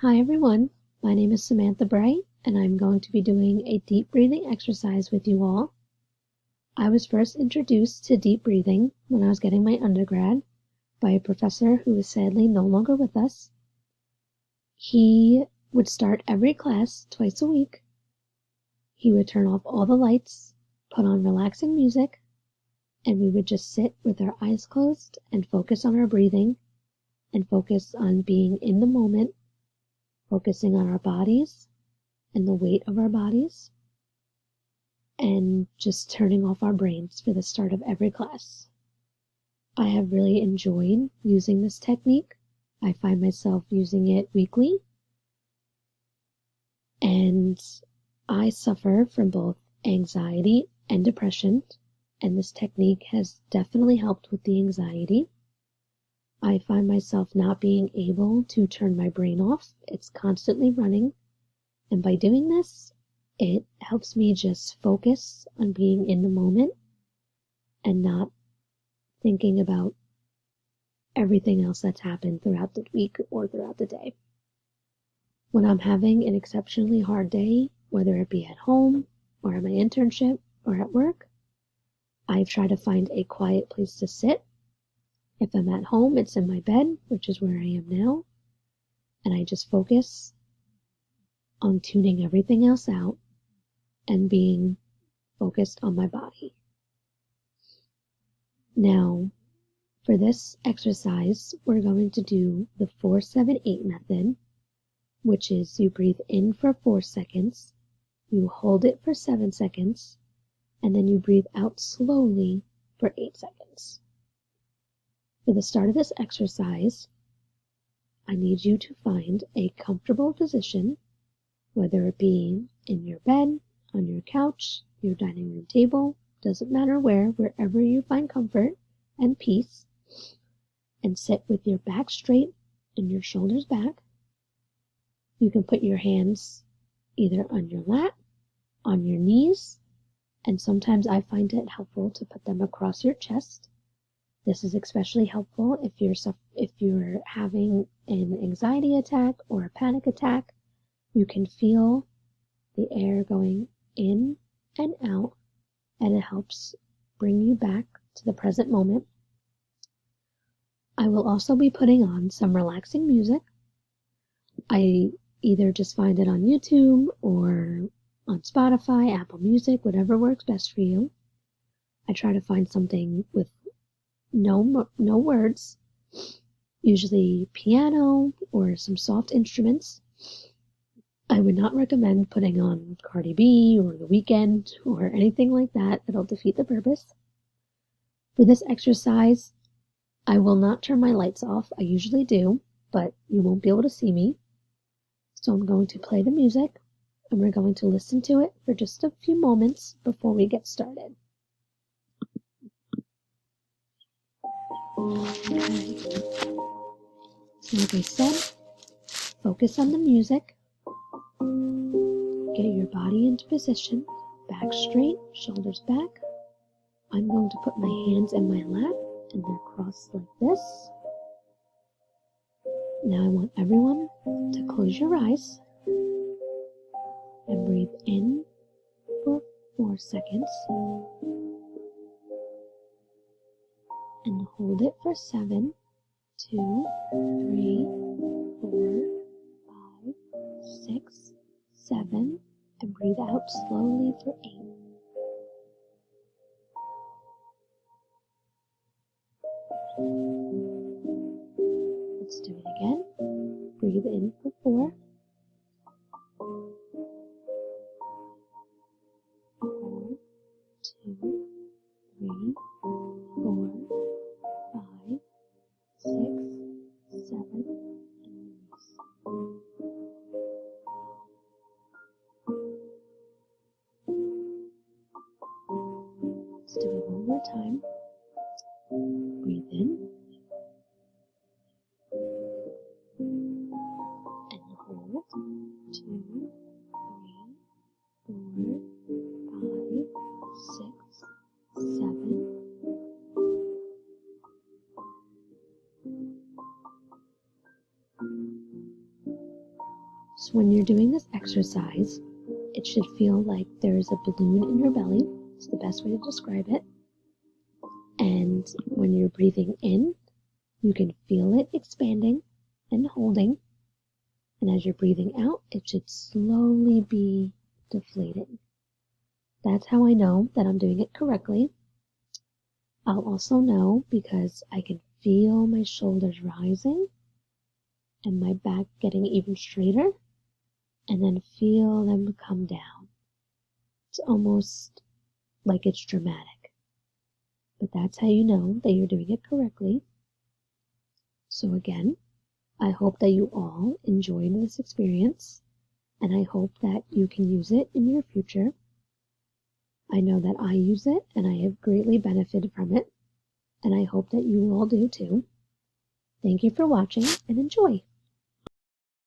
Hi everyone, my name is Samantha Bright, and I'm going to be doing a deep breathing exercise with you all. I was first introduced to deep breathing when I was getting my undergrad by a professor who is sadly no longer with us. He would start every class twice a week. He would turn off all the lights, put on relaxing music, and we would just sit with our eyes closed and focus on our breathing and focus on being in the moment, focusing on our bodies and the weight of our bodies, and just turning off our brains for the start of every class. I have really enjoyed using this technique. I find myself using it weekly, and I suffer from both anxiety and depression, and this technique has definitely helped with the anxiety. I find myself not being able to turn my brain off. It's constantly running, and by doing this, it helps me just focus on being in the moment and not thinking about everything else that's happened throughout the week or throughout the day. When I'm having an exceptionally hard day, whether it be at home or at my internship or at work, I try to find a quiet place to sit. If I'm at home, it's in my bed, which is where I am now, and I just focus on tuning everything else out and being focused on my body. Now, for this exercise, we're going to do the 4-7-8 method, which is you breathe in for 4 seconds, you hold it for 7 seconds, and then you breathe out slowly for 8 seconds. For the start of this exercise, I need you to find a comfortable position, whether it be in your bed, on your couch, your dining room table, doesn't matter where, wherever you find comfort and peace, and sit with your back straight and your shoulders back. You can put your hands either on your lap, on your knees, and sometimes I find it helpful to put them across your chest. This is especially helpful if you're having an anxiety attack or a panic attack. You can feel the air going in and out, and it helps bring you back to the present moment. I will also be putting on some relaxing music. I either just find it on YouTube or on Spotify, Apple Music, whatever works best for you. I try to find something with no words, usually piano or some soft instruments. I would not recommend putting on Cardi B or The Weeknd or anything like that. It'll defeat the purpose. For this exercise, I will not turn my lights off. I usually do, but you won't be able to see me. So I'm going to play the music, and we're going to listen to it for just a few moments before we get started. Okay. So like I said, focus on the music. Get your body into position, back straight, shoulders back. I'm going to put my hands in my lap, and they're crossed like this. Now I want everyone to close your eyes and breathe in for 4 seconds and hold it for 7, 2, 3, 4, 5, 6, 7, and breathe out slowly for 8. Let's do it again. Breathe in for 4. Hold, 2, 3, 4, 5, 6, 7, and release. Let's do it one more time. Breathe in and hold. 2, 3, 4, 5, 6, 7. So when you're doing this exercise, it should feel like there's a balloon in your belly. It's the best way to describe it. And when you're breathing in, you can feel it expanding and holding. And as you're breathing out, it should slowly be deflating. That's how I know that I'm doing it correctly. I'll also know because I can feel my shoulders rising and my back getting even straighter, and then feel them come down. It's almost like it's dramatic. But that's how you know that you're doing it correctly. So again, I hope that you all enjoyed this experience, and I hope that you can use it in your future. I know that I use it, and I have greatly benefited from it, and I hope that you all do too. Thank you for watching, and enjoy!